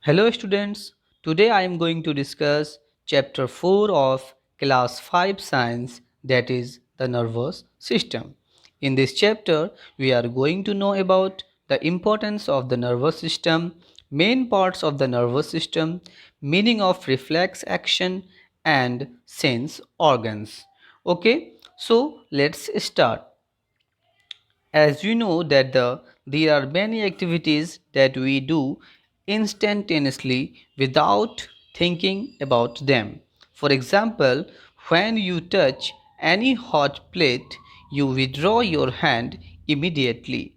Hello students, today I am going to discuss chapter 4 of class 5 science, that is the nervous system. In this chapter we are going to know about the importance of the nervous system, main parts of the nervous system, meaning of reflex action and sense organs. Okay, so let's start. As you know that there are many activities that we do instantaneously without thinking about them. For example, when you touch any hot plate, you withdraw your hand immediately.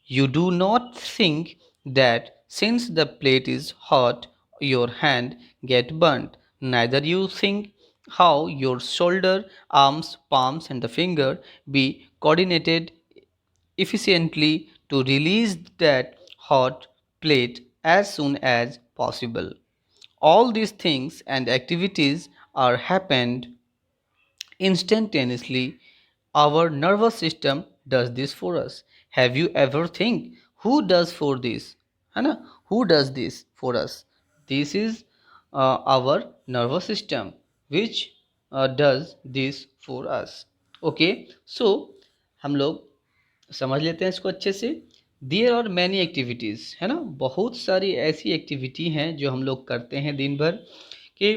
You do not think that since the plate is hot, your hand get burnt. Neither you think how your shoulder, arms, palms and the finger be coordinated efficiently to release that hot plate as soon as possible. All these things and activities are happened instantaneously. Our nervous system does this for us. Have you ever think who does for this? है ना? Who does this for us? This is our nervous system which does this for us. Okay, so हम लोग समझ लेते हैं इसको अच्छे से. देयर आर मैनी एक्टिविटीज़, है ना, बहुत सारी ऐसी एक्टिविटी हैं जो हम लोग करते हैं दिन भर कि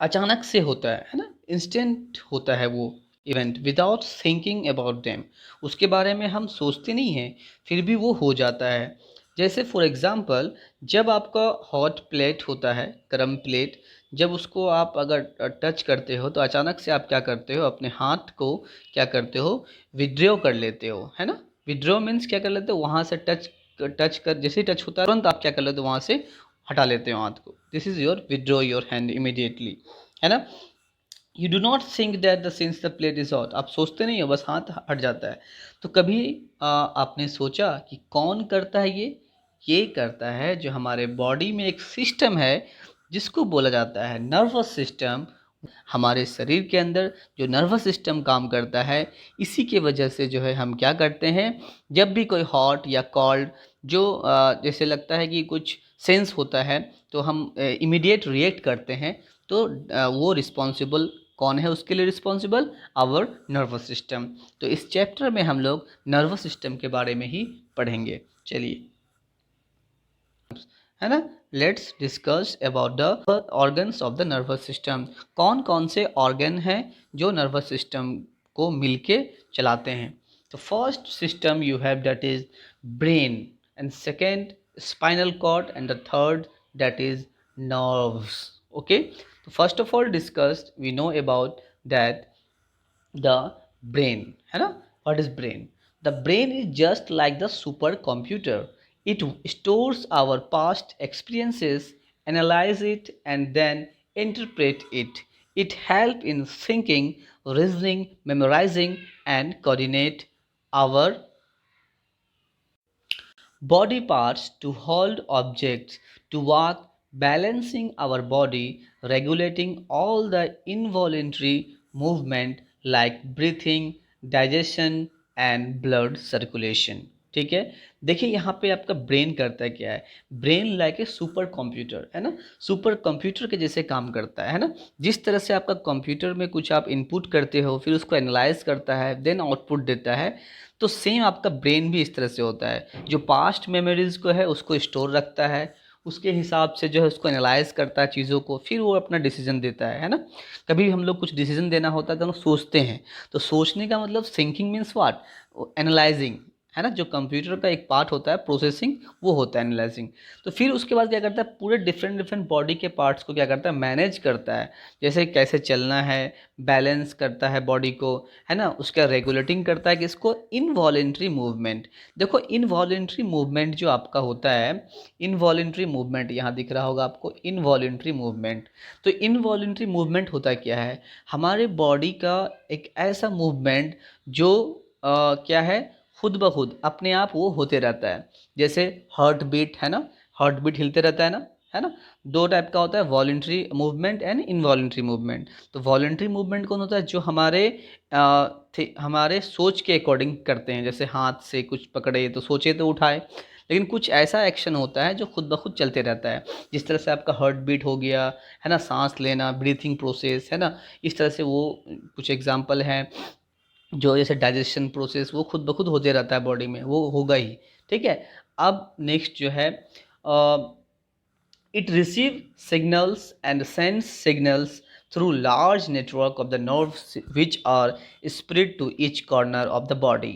अचानक से होता है ना, इंस्टेंट होता है वो event without thinking about them. उसके बारे में हम सोचते नहीं हैं फिर भी वो हो जाता है. जैसे फॉर एग्ज़ाम्पल, जब आपका हॉट प्लेट होता है, गर्म प्लेट, जब उसको आप अगर टच करते हो तो अचानक से आप क्या करते हो, अपने हाथ को क्या करते हो, विड्रॉ कर लेते हो, है ना. विड्रॉ मीन्स क्या कर लेते हो, वहाँ से टच कर, जैसे ही टच होता है तुरंत आप क्या कर लेते हो, वहाँ से हटा लेते हो हाथ को. This is your withdraw your hand immediately, है ना. You do not think that the sins the plate is hot, आप सोचते नहीं हो, बस हाथ हट जाता है. तो कभी आपने सोचा कि कौन करता है ये करता है जो हमारे बॉडी में एक सिस्टम है जिसको बोला जाता है नर्वस सिस्टम. हमारे शरीर के अंदर जो नर्वस सिस्टम काम करता है, इसी के वजह से जो है हम क्या करते हैं, जब भी कोई हॉट या कोल्ड जो जैसे लगता है कि कुछ सेंस होता है तो हम इमीडिएट रिएक्ट करते हैं. तो वो रिस्पॉन्सिबल कौन है, उसके लिए रिस्पॉन्सिबल आवर नर्वस सिस्टम. तो इस चैप्टर में हम लोग नर्वस सिस्टम के बारे में ही पढ़ेंगे. चलिए, है ना, let's discuss about the organs of the nervous system. कौन कौन से ऑर्गन हैं जो नर्वस सिस्टम को मिलके चलाते हैं. तो first system you have that is brain, and second spinal cord, and the third that is nerves. Okay, तो first of all discussed we know about that the brain, है ना. What is brain? The brain is just like the super computer. It stores our past experiences, analyze it, and then interpret it. It helps in thinking, reasoning, memorizing, and coordinate our body parts to hold objects, to walk, balancing our body, regulating all the involuntary movement like breathing, digestion and blood circulation. ठीक है, देखिए यहाँ पे आपका brain करता है क्या है. Brain like a super computer, है ना, सुपर कंप्यूटर के जैसे काम करता है ना. जिस तरह से आपका कंप्यूटर में कुछ आप इनपुट करते हो, फिर उसको एनालाइज करता है, देन आउटपुट देता है, तो सेम आपका ब्रेन भी इस तरह से होता है. जो पास्ट मेमोरीज को है उसको स्टोर रखता है, उसके हिसाब से जो है उसको एनालाइज करता है चीज़ों को, फिर वो अपना डिसीजन देता है ना. कभी हम लोग कुछ डिसीजन देना होता है तो हम लोग सोचते हैं. तो सोचने का मतलब थिंकिंग मीन्स व्हाट, एनालाइजिंग, है ना. जो कंप्यूटर का एक पार्ट होता है प्रोसेसिंग, वो होता है एनालाइजिंग. तो फिर उसके बाद क्या करता है, पूरे डिफरेंट डिफरेंट बॉडी के पार्ट्स को क्या करता है, मैनेज करता है. जैसे कैसे चलना है, बैलेंस करता है बॉडी को, है ना. उसका रेगुलेटिंग करता है कि इसको इनवॉलेंट्री मूवमेंट. देखो इनवॉलेंट्री मूवमेंट जो आपका होता है, इनवॉलेंट्री मूवमेंट यहाँ दिख रहा होगा आपको, इनवॉलेंट्री मूवमेंट. तो इनवॉलेंट्री मूवमेंट होता क्या है, हमारे बॉडी का एक ऐसा मूवमेंट जो क्या है, खुद ब खुद अपने आप वो होते रहता है. जैसे हार्ट बीट, है ना, हार्ट बीट हिलते रहता है ना. दो टाइप का होता है, voluntary movement and involuntary movement. तो वॉलेंट्री मूवमेंट कौन होता है, जो हमारे सोच के अकॉर्डिंग करते हैं. जैसे हाथ से कुछ पकड़े तो सोचे तो उठाए, लेकिन कुछ ऐसा एक्शन होता है जो खुद ब खुद चलते रहता है, जिस तरह से आपका हार्ट बीट हो गया, है ना, सांस लेना, ब्रीथिंग प्रोसेस, है ना, इस तरह से वो कुछ एग्जांपल हैं। जो जैसे डाइजेशन प्रोसेस वो खुद ब खुद होते रहता है बॉडी में, वो होगा ही। ठीक है। अब नेक्स्ट जो है, it receives signals and sends signals through large network of the nerves which are spread to each corner of the body.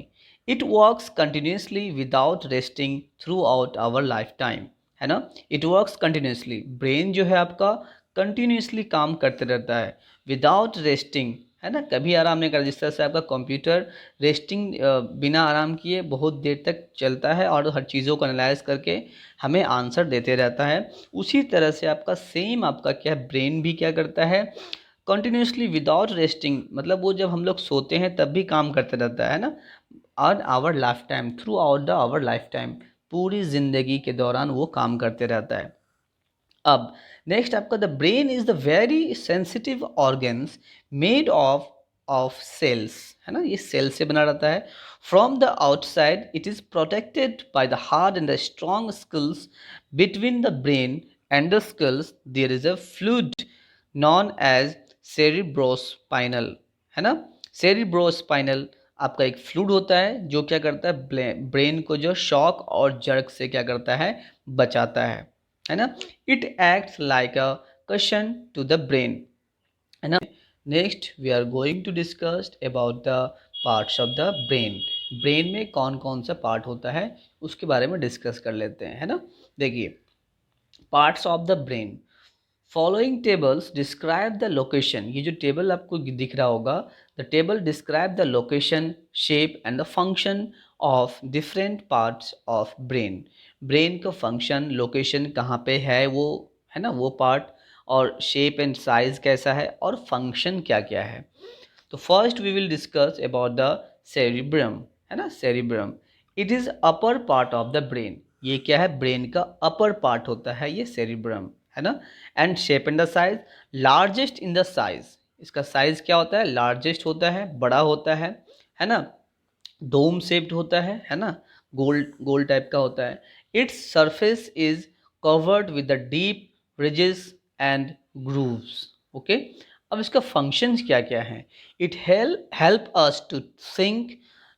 It works continuously without resting throughout our lifetime. है ना, it works continuously. brain जो है आपका continuously काम करते रहता है without resting, है ना, कभी आराम नहीं करता। जिस तरह से आपका कंप्यूटर रेस्टिंग बिना आराम किए बहुत देर तक चलता है और हर चीज़ों को एनालाइज करके हमें आंसर देते रहता है, उसी तरह से आपका सेम आपका क्या है, ब्रेन भी क्या करता है, कंटिन्यूसली विदाउट रेस्टिंग, मतलब वो जब हम लोग सोते हैं तब भी काम करते रहता है ना, और our life time, throughout the our life time, पूरी ज़िंदगी के दौरान वो काम करते रहता है। अब नेक्स्ट आपका, the brain is the very sensitive organs made of cells, है ना, ये सेल से बना रहता है। From the outside it is protected by the hard and the strong skulls. Between the brain and the skulls there is a fluid known as cerebrospinal, है ना। Cerebrospinal आपका एक फ्लूइड होता है जो क्या करता है, ब्रेन को जो शॉक और जर्क से क्या करता है, बचाता है ना। It acts like a cushion to the brain, है ना। Next we are going to discuss about the parts of the brain. Brain में कौन कौन सा पार्ट होता है उसके बारे में डिस्कस कर लेते हैं, है ना। देखिए, parts of the brain, following tables describe the location. ये जो टेबल आपको दिख रहा होगा, the table describe the location, shape and the function of different parts of brain. Brain का फंक्शन, लोकेशन कहाँ पे है वो, है ना, वो पार्ट, और शेप एंड साइज कैसा है, और फंक्शन क्या क्या है। तो first we will discuss about the cerebrum, है ना, cerebrum. It is upper part of the brain. ये क्या है, ब्रेन का अपर पार्ट होता है ये सेरिब्रम, है ना। And shape and the size, largest in the size, इसका साइज क्या होता है, लार्जेस्ट होता है, बड़ा होता है ना। डोम शेप्ड होता है ना, गोल गोल टाइप का होता है। Its surface is covered with the deep ridges and grooves. Okay. अब इसका फंक्शंस क्या क्या हैं। It help us to think,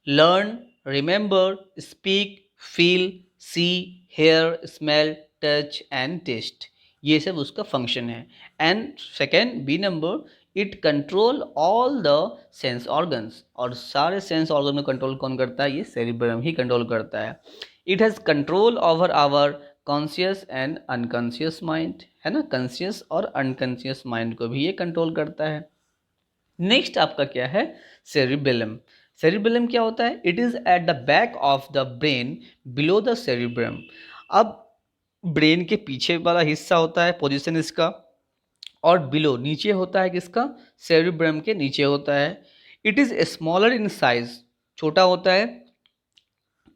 learn, remember, speak, feel, see, hear, smell, touch and taste, ये सब उसका फंक्शन है। And second, B number, it control all the sense organs, और सारे सेंस ऑर्गन में कंट्रोल कौन करता है, ये सेरिब्रम ही कंट्रोल करता है। It has control over our conscious and unconscious mind, है ना, कॉन्शियस और अनकॉन्शियस माइंड को भी ये कंट्रोल करता है। नेक्स्ट आपका क्या है, सेरिबेलम। सेरिबेलम क्या होता है, it is at the back of the brain below the cerebrum. अब ब्रेन के पीछे वाला हिस्सा होता है पोजीशन इसका, और बिलो नीचे होता है किसका, सेरिब्रम के नीचे होता है। It is smaller in size, छोटा होता है,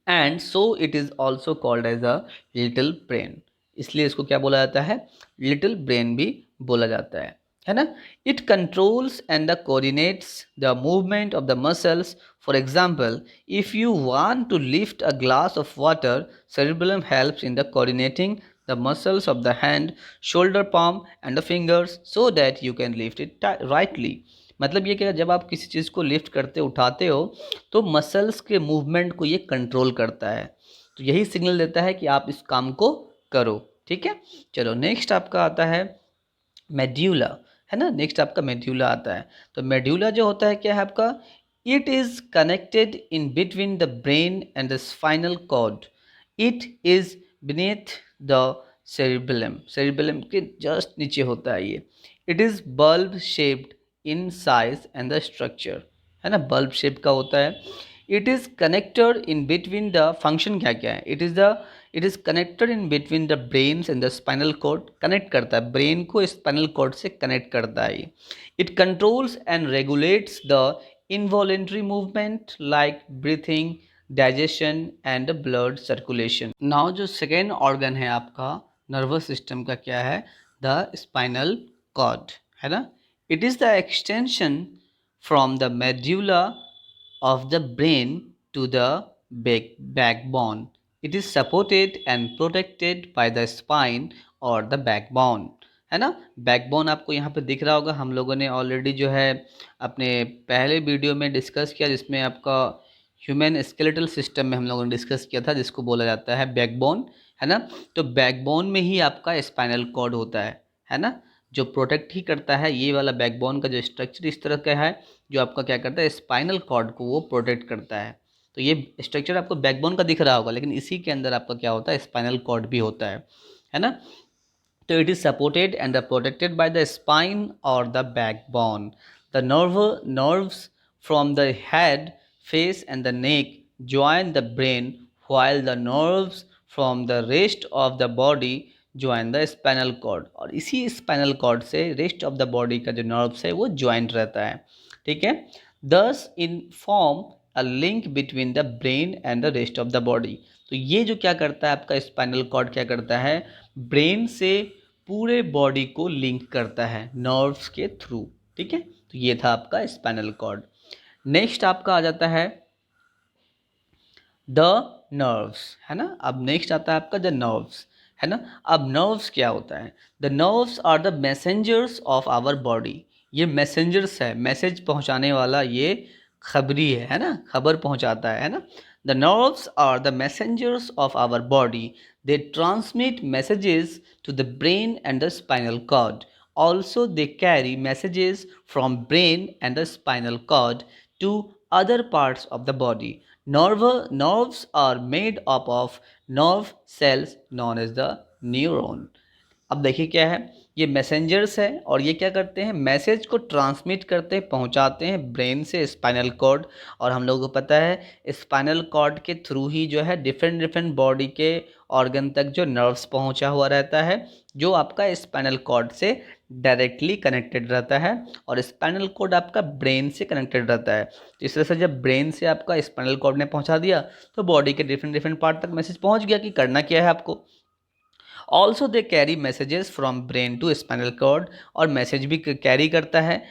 and so it is also called as a little brain, इसलिए इसको क्या बोला जाता है, लिटिल ब्रेन भी बोला जाता है ना। It controls and the coordinates the movement of the muscles. For example, if you want to lift a glass of water, cerebellum helps in the coordinating the muscles of the hand, shoulder, palm and the fingers so that you can lift it rightly। मतलब ये क्या, जब आप किसी चीज़ को lift करते उठाते हो तो मसल्स के मूवमेंट को ये कंट्रोल करता है, तो यही सिग्नल देता है कि आप इस काम को करो। ठीक है, चलो नेक्स्ट आपका आता है मेड्यूला, है ना। नेक्स्ट आपका मेड्यूला आता है। तो मेड्यूला जो होता है क्या है आपका, it is connected in between the brain and the spinal cord. It is beneath the cerebellum, cerebellum के जस्ट नीचे होता है ये। It is bulb shaped in size and the structure, है ना, बल्ब शेप का होता है। It is connected in between the, function क्या क्या है, it is connected in between the brains and the spinal cord, connect करता है, ब्रेन को स्पाइनल कॉर्ड से कनेक्ट करता है। It controls and regulates the involuntary movement like breathing, digestion and blood circulation. Now जो सेकेंड ऑर्गन है आपका nervous system का क्या है, द स्पाइनल कॉर्ड, है ना। It is the extension from the medulla of the brain to the backbone, it is supported and protected by the spine और the backbone, है ना। बैकबोन आपको यहाँ पे दिख रहा होगा, हम लोगों ने ऑलरेडी जो है अपने पहले वीडियो में डिस्कस किया, जिसमें आपका ह्यूमन स्केलेटल सिस्टम में हम लोगों ने डिस्कस किया था, जिसको बोला जाता है बैकबोन, है ना। तो बैकबोन में ही आपका स्पाइनल कॉर्ड होता है ना, जो प्रोटेक्ट ही करता है। ये वाला बैकबोन का जो स्ट्रक्चर इस तरह का है, जो आपका क्या करता है, स्पाइनल कॉर्ड को वो प्रोटेक्ट करता है। तो ये स्ट्रक्चर आपको बैकबोन का दिख रहा होगा, लेकिन इसी के अंदर आपका क्या होता है, स्पाइनल कॉर्ड भी होता है ना। तो it is supported and protected by the spine or the backbone. The nerves from the head, face and the neck join the brain, while the nerves from the rest of the body join the spinal cord. और इसी spinal cord से rest of the body का जो nerves है वो joint रहता है, ठीक है। Thus in form a link between the brain and the rest of the body. तो ये जो क्या करता है, आपका स्पाइनल कॉर्ड क्या करता है, ब्रेन से पूरे बॉडी को लिंक करता है नर्व्स के थ्रू, ठीक है। तो ये था आपका स्पाइनल कॉर्ड। नेक्स्ट आपका आ जाता है द नर्व्स, है ना। अब नेक्स्ट आता है आपका द नर्व्स, है ना। अब नर्व्स क्या होता है, the nerves are the messengers of our body. ये मैसेंजर्स है, मैसेज पहुंचाने वाला, ये खबरी है ना, खबर पहुंचाता है ना। The nerves are the messengers of our body, they transmit messages to the brain and the spinal cord. Also, they carry messages from brain and the spinal cord to other parts of the body. Nerves are made up of nerve cells known as the neuron. अब देखिए क्या है, ये messengers है और ये क्या करते हैं, मैसेज को ट्रांसमिट करते हैं, पहुंचाते हैं ब्रेन से स्पाइनल कॉर्ड। और हम लोगों को पता है स्पाइनल कॉर्ड के थ्रू ही जो है डिफरेंट डिफरेंट बॉडी के ऑर्गन तक जो नर्व्स पहुंचा हुआ रहता है, जो आपका स्पाइनल कॉर्ड से डायरेक्टली कनेक्टेड रहता है। और स्पाइनल कॉर्ड आपका ब्रेन से कनेक्टेड रहता है। तो इस तरह से जब ब्रेन से आपका स्पाइनल कॉर्ड ने पहुंचा दिया, तो बॉडी के डिफरेंट डिफरेंट पार्ट तक मैसेज पहुंच गया कि करना क्या है आपको। Also they carry messages from brain to spinal cord, और मैसेज भी कैरी करता है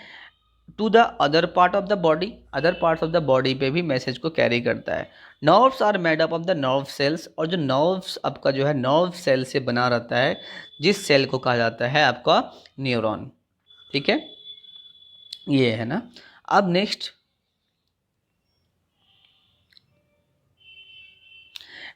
to the other part of the body, other part of the body पे भी मैसेज को कैरी करता है। Nerves are made up of the nerve cells, और जो नर्व्स आपका जो है नर्व सेल से बना रहता है, जिस सेल को कहा जाता है आपका न्यूरॉन, ठीक है। ये है ना। अब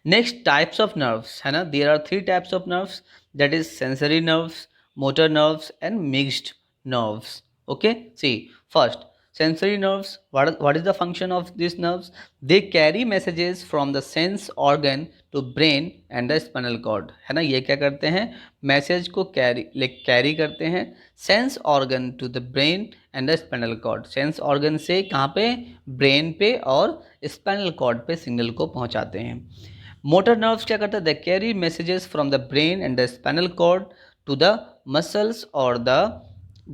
नेक्स्ट टाइप्स ऑफ नर्व्स, है ना। There are 3 types of nerves, that is sensory nerves, motor nerves and mixed nerves. Okay, see first sensory nerves. What is the function of these nerves? They carry messages from the sense organ to brain and the spinal cord, है ना। ये क्या करते हैं, message को carry करते हैं sense organ to the brain and the spinal cord. Sense organ से कहाँ पे, ब्रेन पे और स्पाइनल कॉर्ड पे सिग्नल को पहुँचाते हैं। मोटर नर्व्स क्या करते हैं, they carry messages from the brain and the spinal cord to the muscles और the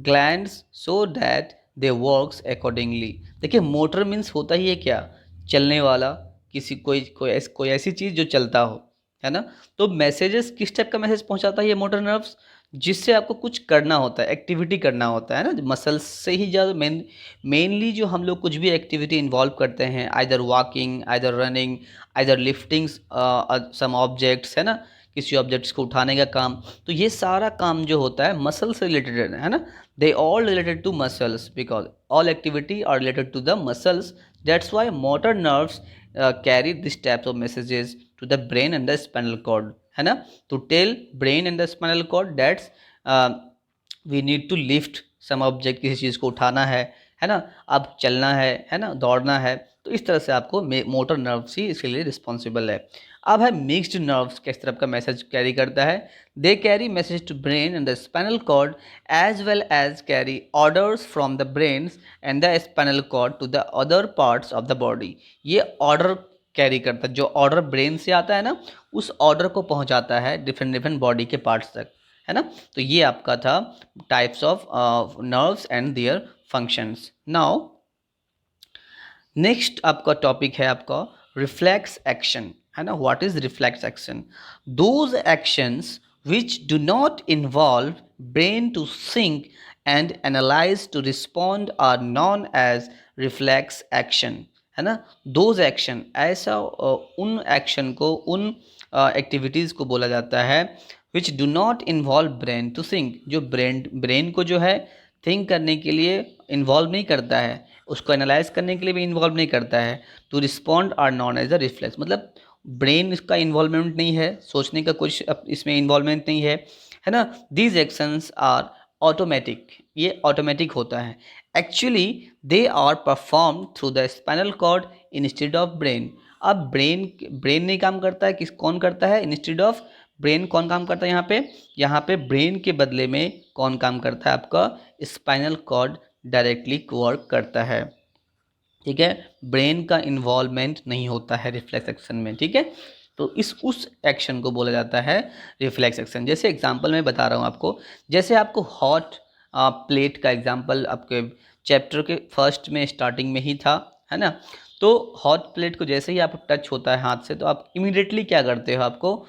glands so that they works accordingly. देखिए मोटर मीन्स होता ही है क्या, चलने वाला, किसी कोई ऐसी चीज़ जो चलता हो, है ना। तो मैसेजेस किस टाइप का मैसेज पहुंचाता है ये मोटर नर्व्स, जिससे आपको कुछ करना होता है, एक्टिविटी करना होता है ना। मसल्स से ही ज़्यादा मेनली जो हम लोग कुछ भी एक्टिविटी इन्वॉल्व करते हैं, either walking, either running, either lifting some objects, है ना, किसी ऑब्जेक्ट्स को उठाने का काम, तो ये सारा काम जो होता है मसल से रिलेटेड है ना। they all related to muscles because all activity are related to the muscles. That's why motor nerves carry this types of messages to the brain and the spinal cord, है ना, to tell brain and the spinal cord that uh, we need to lift some object, किसी चीज़ को उठाना है ना, अब चलना है ना, दौड़ना है। तो इस तरह से आपको मोटर नर्व्स ही इसके लिए रिस्पॉन्सिबल है। अब है मिक्स्ड नर्व्स, किस तरह का मैसेज कैरी करता है, they carry message to brain and the spinal cord as well as carry orders from the brain and the spinal cord to the other parts of the body. ये order carry करता है, जो order brain से आता है ना, उस order को पहुंचाता है डिफरेंट डिफरेंट बॉडी के पार्ट्स तक, है ना। तो ये आपका था types of nerves and their functions. Now next आपका टॉपिक है आपका रिफ्लेक्स एक्शन, है ना। What is reflex action? Those actions which do not involve brain to think and analyze to respond are known as reflex action, है ना। Those action, ऐसा उन action को, उन एक्टिविटीज़ को बोला जाता है which do not involve brain to think, जो ब्रेन को जो है थिंक करने के लिए इन्वॉल्व नहीं करता है, उसको एनालाइज करने के लिए भी इन्वॉल्व नहीं करता है। To respond are known as a reflex, मतलब ब्रेन इसका इन्वॉल्वमेंट नहीं है, सोचने का कुछ इसमें इन्वॉल्वमेंट नहीं है ना। दीज एक्शंस आर ऑटोमेटिक, ये ऑटोमेटिक होता है। Actually they are perform through the spinal cord instead of brain. अब ब्रेन नहीं काम करता है, कौन करता है, इंस्टेड ऑफ ब्रेन कौन काम करता है यहाँ पे ब्रेन के बदले में कौन काम करता है, आपका स्पाइनल कॉर्ड डायरेक्टली वर्क करता है। ठीक है, ब्रेन का इन्वॉल्वमेंट नहीं होता है रिफ्लेक्स एक्शन में। ठीक है, तो उस एक्शन को बोला जाता है रिफ्लेक्स एक्शन। जैसे एग्जांपल मैं बता रहा हूँ आपको, जैसे आपको हॉट प्लेट का एग्जांपल आपके चैप्टर के फर्स्ट में स्टार्टिंग में ही था, है ना। तो हॉट प्लेट को जैसे ही आप टच होता है हाथ से, तो आप इमीडिएटली क्या करते हो, आपको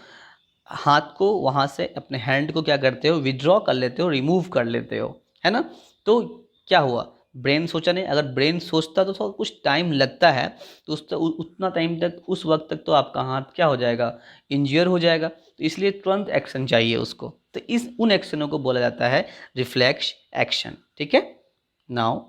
हाथ को वहाँ से, अपने हैंड को क्या करते हो, विड्रॉ कर लेते हो, रिमूव कर लेते हो, है ना। तो क्या हुआ, ब्रेन सोचा नहीं। अगर ब्रेन सोचता तो थोड़ा कुछ टाइम लगता है, तो उतना टाइम तक, उस वक्त तक तो आपका हाथ क्या हो जाएगा, इंज्योर हो जाएगा। तो इसलिए तुरंत एक्शन चाहिए उसको, तो उन एक्शनों को बोला जाता है रिफ्लेक्स एक्शन। ठीक है, now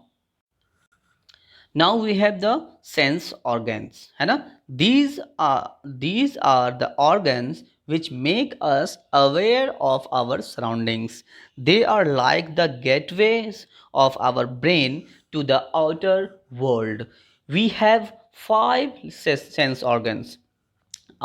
now we have the sense organs, है ना। These are the organs which make us aware of our surroundings. They are like the gateways of our brain to the outer world. We have five sense organs: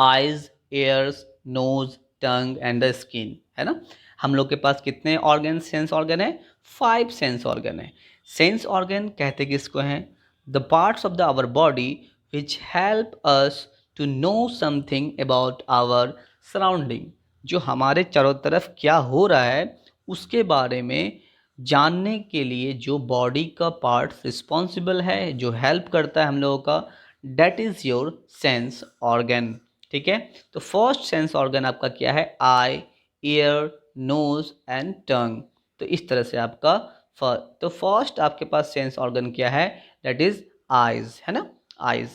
eyes, ears, nose, tongue and the skin, है ना। हम लोग के पास कितने organ, sense organ है, 5 sense organ है। Sense organ कहते किसको हैं, the parts of the our body which help us to know something about our surrounding, जो हमारे चारों तरफ क्या हो रहा है उसके बारे में जानने के लिए जो बॉडी का पार्ट रिस्पॉन्सिबल है, जो हेल्प करता है हम लोगों का, that is your sense organ. ठीक है, तो फर्स्ट सेंस ऑर्गन आपका क्या है, आई, ईयर, नोज एंड टंग। तो इस तरह से आपका तो फर्स्ट आपके पास सेंस ऑर्गन क्या है, दैट इज आईज, है ना। आईज,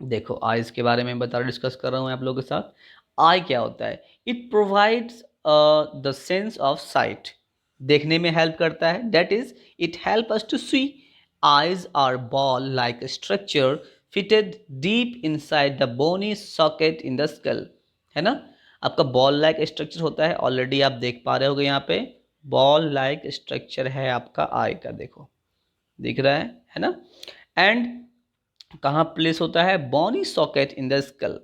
देखो आईज के बारे में डिस्कस कर रहा हूँ आप लोगों के साथ। आई क्या होता है, it provides the sense of sight, देखने में हेल्प करता है, that is it help us to see. Eyes are ball like structure fitted deep inside the bony socket in the skull, है ना। आपका बॉल लाइक स्ट्रक्चर होता है, already आप देख पा रहे होगे यहाँ पे बॉल लाइक स्ट्रक्चर है आपका आई का, देखो दिख रहा है ना। एंड कहाँ प्लेस होता है, बोनी सॉकेट इन द स्कल,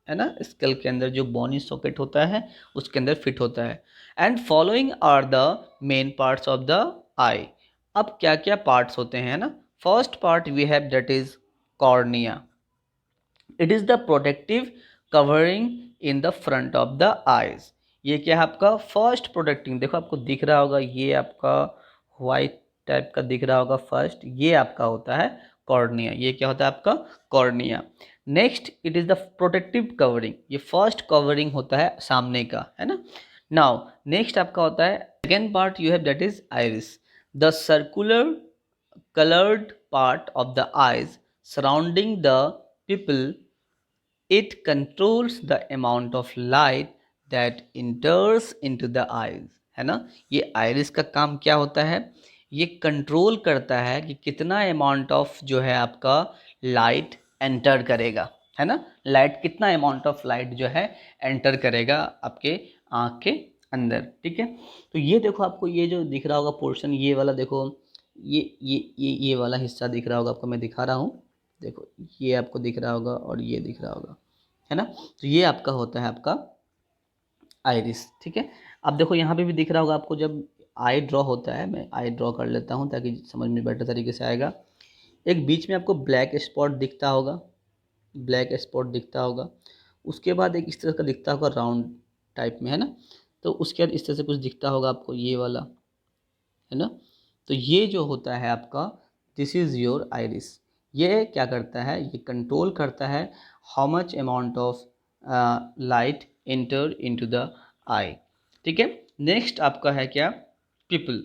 है ना। स्कल के अंदर जो बोनी सॉकेट होता है उसके अंदर फिट होता है। And following are the main parts of the eye. अब क्या क्या पार्ट्स होते हैं ना, first part we have that is cornea, it is the protective covering in the front of the eyes. ये क्या है आपका फर्स्ट प्रोटेक्टिंग, देखो आपको दिख रहा होगा ये आपका व्हाइट टाइप का दिख रहा होगा, फर्स्ट ये आपका होता है कॉर्निया, ये क्या होता है आपका cornea. Next it is the protective covering, ये फर्स्ट कवरिंग होता है सामने का, है ना। नाउ नेक्स्ट आपका होता है second part you have that is iris, the circular colored part of the eyes surrounding the pupil. It controls the amount of light that enters into the eyes, है ना। ये आइरिस का काम क्या होता है, ये कंट्रोल करता है कि कितना अमाउंट ऑफ जो है आपका लाइट एंटर करेगा, है ना। लाइट कितना अमाउंट ऑफ लाइट जो है एंटर करेगा आपके आँख के अंदर। ठीक है, तो ये देखो आपको ये जो दिख रहा होगा पोर्शन, ये वाला देखो, ये वाला हिस्सा दिख रहा होगा आपको, मैं दिखा रहा हूँ, देखो ये आपको दिख रहा होगा और ये दिख रहा होगा, है ना। तो ये आपका होता है आपका आइरिस। ठीक है, अब देखो यहाँ पे भी दिख रहा होगा आपको, जब आई ड्रॉ होता है, मैं आई ड्रॉ कर लेता हूँ ताकि समझ में बेटर तरीके से आएगा। एक बीच में आपको ब्लैक स्पॉट दिखता होगा, ब्लैक स्पॉट दिखता होगा, उसके बाद एक इस तरह का दिखता होगा राउंड टाइप में, है ना। तो उसके बाद इस तरह से कुछ दिखता होगा आपको ये वाला, है ना। तो ये जो होता है आपका दिस इज़ योर आइरिस। ये क्या करता है, ये कंट्रोल करता है how much amount of light enter into the eye. ठीक है, नेक्स्ट आपका है क्या, पिपल,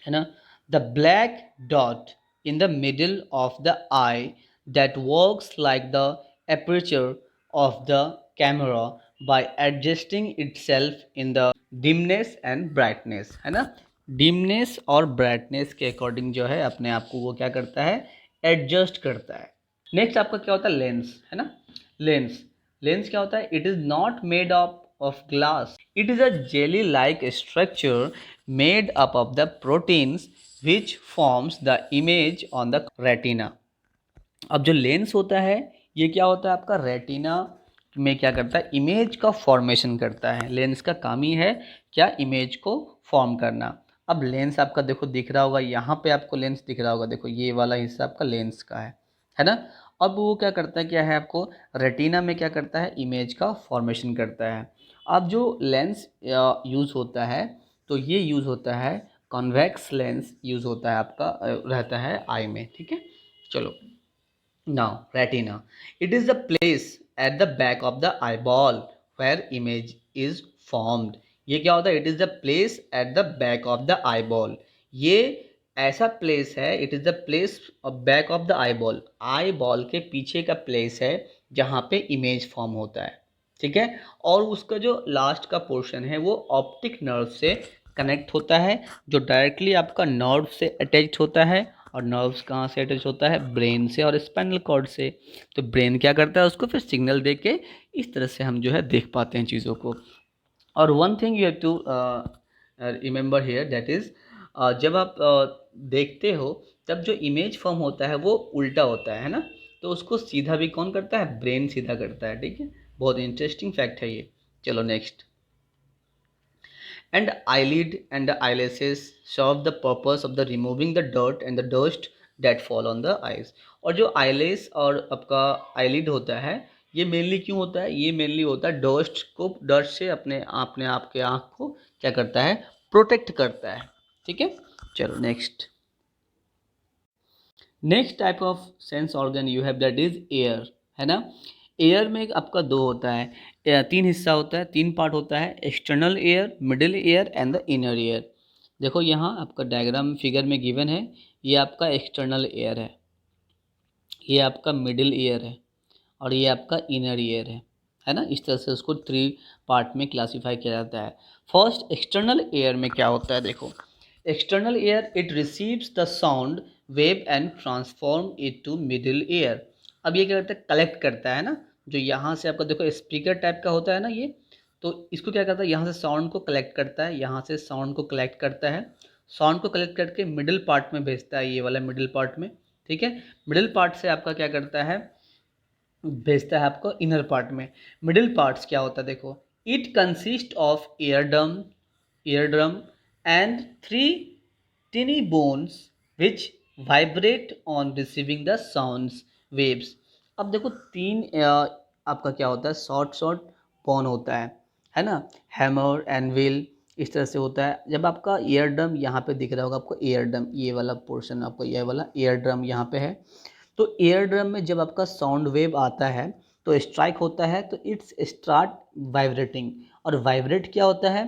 है ना। The black dot in the middle of the eye that works like the aperture of the camera by adjusting itself in the dimness and brightness, है ना। Dimness और ब्राइटनेस के अकॉर्डिंग जो है अपने आप को वो क्या करता है, एडजस्ट करता है। नेक्स्ट आपका क्या होता है, लेंस, है ना। लेंस, लेंस क्या होता है, it is not made up of glass. It is a jelly-like structure made up of the proteins which forms the image on the retina. अब जो लेंस होता है ये क्या होता है आपका रेटिना में क्या करता है, इमेज का फॉर्मेशन करता है। लेंस का काम ही है क्या, इमेज को फॉर्म करना। अब लेंस आपका देखो दिख रहा होगा, यहाँ पे आपको लेंस दिख रहा होगा, देखो ये वाला हिस्सा आपका लेंस का है ना। अब वो क्या करता है, क्या है आपको रेटिना में क्या करता है, इमेज का फॉर्मेशन करता है। अब जो लेंस यूज़ होता है तो ये यूज़ होता है कॉन्वेक्स लेंस यूज़ होता है आपका रहता है आई में, ठीक है। चलो now, retina. It is the place at the back of the eyeball where image is formed. ये क्या होता है, it is the place at the back of the eyeball. ये ऐसा प्लेस है, it is the place of back of the eyeball. eyeball के पीछे का प्लेस है जहाँ पे इमेज फॉर्म होता है, ठीक है। और उसका जो लास्ट का पोर्शन है वो ऑप्टिक नर्व से कनेक्ट होता है, जो डायरेक्टली आपका नर्व से अटैच होता है। और नर्व्स कहाँ से अटैच होता है, ब्रेन से और स्पाइनल कॉर्ड से। तो ब्रेन क्या करता है, उसको फिर सिग्नल दे के इस तरह से हम जो है देख पाते हैं चीज़ों को। और one thing you have to remember here that is, जब आप देखते हो तब जो इमेज फॉर्म होता है वो उल्टा होता है ना। तो उसको सीधा भी कौन करता है, ब्रेन सीधा करता है, ठीक है। बहुत इंटरेस्टिंग फैक्ट है ये। चलो next. And eyelid and the eyelashes serve the purpose of the removing the dirt and the dust that fall on the eyes. और जो eyelash और आपका eyelid होता है ये मेनली क्यों होता है, ये मेनली होता है डस्ट को, डस्ट से अपने आप के आँख को क्या करता है, प्रोटेक्ट करता है, ठीक है। चलो next. Next type of sense organ you have that is air, है ना। एयर में आपका दो होता है, तीन हिस्सा होता है, तीन पार्ट होता है, external air, middle air and the inner air. देखो यहाँ आपका डायग्राम फिगर में गिवन है, ये आपका एक्सटर्नल एयर ये आपका मिडिल एयर है और ये आपका इनर ईयर है ना। इस तरह से उसको थ्री पार्ट में क्लासीफाई किया जाता है। फर्स्ट एक्सटर्नल एयर में क्या होता है, देखो external ear it receives the sound wave and transform it to middle ear. अब ये क्या करता है, कलेक्ट करता है ना, जो यहाँ से आपका देखो स्पीकर टाइप का होता है ना ये, तो इसको क्या करता है, यहाँ से साउंड को कलेक्ट करता है, यहाँ से साउंड को कलेक्ट करता है, साउंड को कलेक्ट करके मिडिल पार्ट में भेजता है, ये वाला मिडिल पार्ट में, ठीक है। मिडिल पार्ट से आपका क्या करता है, भेजता है आपको इनर पार्ट में। मिडिल पार्ट्स क्या होता है, देखो it consist of eardrum and three टिनी bones which vibrate on receiving the sounds waves. अब देखो तीन आपका क्या होता है, शॉर्ट बोन होता है ना, हैमर एंड व्हील, इस तरह से होता है। जब आपका ईयर ड्रम यहाँ पे दिख रहा होगा आपको, ईयर ड्रम ये वाला पोर्शन आपको, ये वाला ईयर ड्रम यहाँ पे है। तो ईयर ड्रम में जब आपका साउंड वेव आता है तो स्ट्राइक होता है तो इट्स स्टार्ट वाइब्रेटिंग। और वाइब्रेट क्या होता है,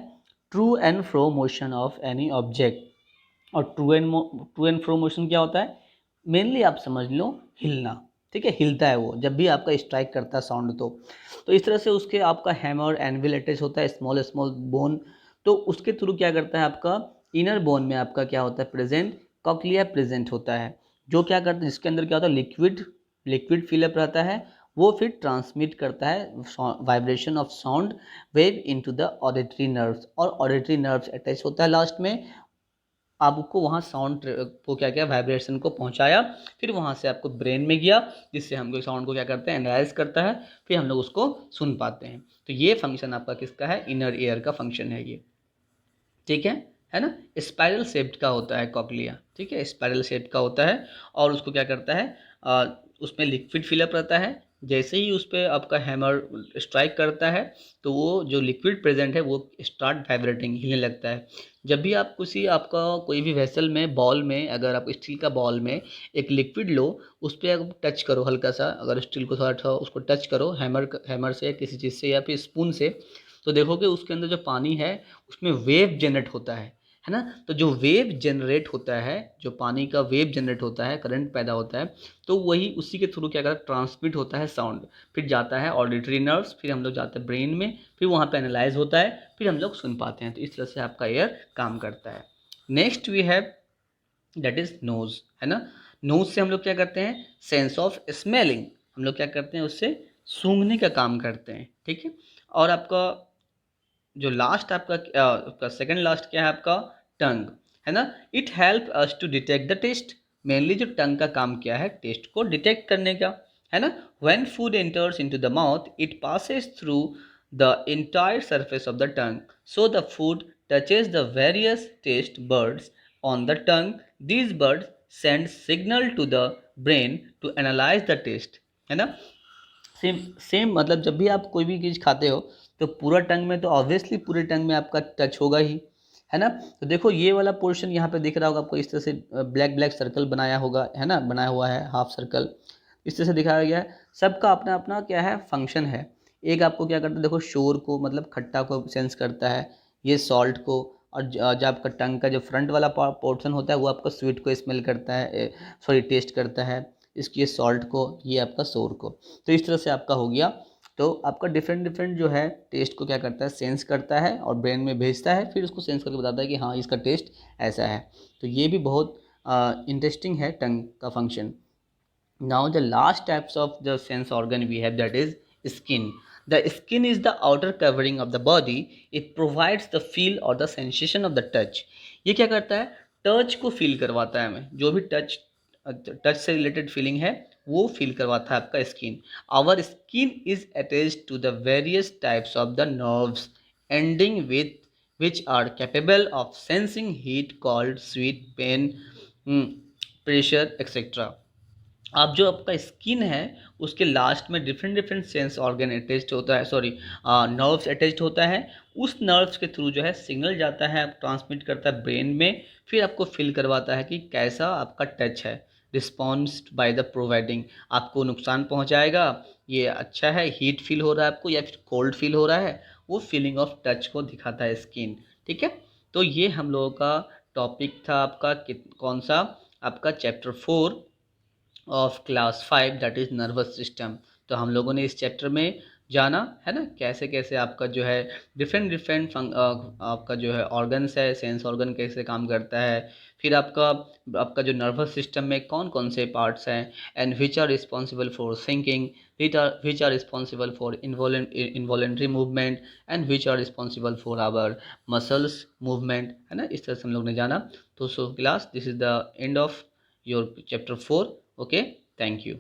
true and fro motion of any object. और ट्रू एंड फ्रो मोशन क्या होता है, मेनली आप समझ लो हिलना, ठीक है। हिलता है वो जब भी आपका स्ट्राइक करता है साउंड। तो इस तरह से उसके आपका हैमर एनविल अटैच होता है, स्मॉल स्मॉल बोन। तो उसके थ्रू क्या करता है, आपका इनर बोन में आपका क्या होता है, प्रेजेंट कॉक्लिया प्रेजेंट होता है, जो क्या करता है, जिसके अंदर क्या होता है, लिक्विड फिलअप रहता है। वो फिर ट्रांसमिट करता है vibration of sound wave into the auditory nerves, और ऑडिटरी नर्व्स अटैच होता है लास्ट में। आपको वहाँ साउंड को क्या किया, वाइब्रेशन को पहुँचाया, फिर वहाँ से आपको ब्रेन में गया, जिससे हम लोग साउंड को क्या करते हैं, एनालाइज करता है, फिर हम लोग उसको सुन पाते हैं। तो ये फंक्शन आपका किसका है, इनर ईयर का फंक्शन है ये, ठीक है ना। स्पाइरल शेप्ड का होता है कॉक्लिया, ठीक है, स्पाइरल शेप का होता है। और उसको क्या करता है, उसमें लिक्विड फिलअप रहता है। जैसे ही उस पर आपका हैमर स्ट्राइक करता है तो वो जो लिक्विड प्रेजेंट है वो स्टार्ट वाइब्रेटिंग, हिलने लगता है। जब भी आप आपका कोई भी वेसल में, बॉल में, अगर आप स्टील का बॉल में एक लिक्विड लो, उस पर आप टच करो हल्का सा, अगर स्टील को थोड़ा उसको टच करो हैमर से, किसी चीज़ से या फिर स्पून से, तो देखोगे उसके अंदर जो पानी है उसमें वेव जनरेट होता है। है ना। तो जो वेव जनरेट होता है, जो पानी का वेव जनरेट होता है, करंट पैदा होता है, तो वही उसी के थ्रू क्या करता है, ट्रांसमिट होता है साउंड, फिर जाता है ऑडिटरी नर्व्स, फिर हम लोग जाते हैं ब्रेन में, फिर वहाँ पे एनालाइज होता है, फिर हम लोग सुन पाते हैं। तो इस तरह से आपका ईयर काम करता है। Next we have that is nose, है ना। नोज से हम लोग क्या करते हैं, सेंस ऑफ स्मेलिंग, हम लोग क्या करते हैं, उससे सूंघने का काम करते हैं, ठीक है। और आपका जो लास्ट आपका सेकंड लास्ट क्या है, आपका टंग, है ना। It help us to detect the taste. Mainly जो टंग का काम क्या है, टेस्ट को डिटेक्ट करने का, है ना। When food enters into the mouth it passes through the entire surface of the tongue, so the food touches the various taste buds on the tongue. These buds send signal to the brain to analyse the taste, है ना। Same same मतलब जब भी आप कोई भी चीज़ खाते हो तो पूरा टंग में, तो ऑब्वियसली पूरे टंग में आपका टच होगा ही, है ना। तो देखो ये वाला पोर्शन यहाँ पे दिख रहा होगा आपको, इस तरह से ब्लैक ब्लैक सर्कल बनाया होगा, है ना, बनाया हुआ है हाफ सर्कल, इस तरह से दिखाया गया है। सबका अपना अपना क्या है, फंक्शन है। एक आपको क्या करता है, देखो शोर को मतलब खट्टा को सेंस करता है, ये सॉल्ट को, और जो आपका टंग का जो फ्रंट वाला पोर्शन होता है वो आपका स्वीट को स्मेल करता है, सॉरी टेस्ट करता है, इसकी सॉल्ट को, ये आपका शोर को। तो इस तरह से आपका हो गया। तो आपका डिफरेंट डिफरेंट जो है टेस्ट को क्या करता है, सेंस करता है और ब्रेन में भेजता है, फिर उसको सेंस करके बताता है कि हाँ इसका टेस्ट ऐसा है। तो ये भी बहुत इंटरेस्टिंग है टंग का function. Now the last types of the sense organ we have, that is skin. The skin is the outer covering of the body. It provides the feel or the sensation of the touch. ये क्या करता है, touch को feel करवाता है हमें, जो भी टच से रिलेटेड फीलिंग है वो फील करवाता है आपका skin. Our skin is attached to the various types of the nerves ending with which are capable of sensing heat, cold, sweet, pain, pressure, etc. आप जो आपका स्किन है उसके लास्ट में different different sense organ attached होता है, sorry nerves attached होता है। उस नर्व्स के थ्रू जो है सिग्नल जाता है, ट्रांसमिट करता है ब्रेन में, फिर आपको फील करवाता है कि कैसा आपका टच है, रिस्पॉन्स बाय द प्रोवाइडिंग, आपको नुकसान पहुंचाएगा, ये अच्छा है, हीट फील हो रहा है आपको या फिर कोल्ड फील हो रहा है, वो फीलिंग ऑफ टच को दिखाता है स्किन, ठीक है। तो ये हम लोगों का टॉपिक था आपका कौन सा, आपका chapter 4 of class 5, that is nervous system. तो हम लोगों ने इस चैप्टर में जाना है ना, कैसे कैसे आपका जो है डिफरेंट डिफरेंट आपका जो है ऑर्गन्स है, सेंस ऑर्गन कैसे काम करता है, फिर आपका आपका जो नर्वस सिस्टम में कौन कौन से पार्ट्स हैं, and which are responsible for thinking, which are responsible for involuntary movement, and which are responsible for our muscles movement, है ना। इस तरह से हम लोग ने जाना। तो so class, this is the end of your chapter 4। Okay, thank you.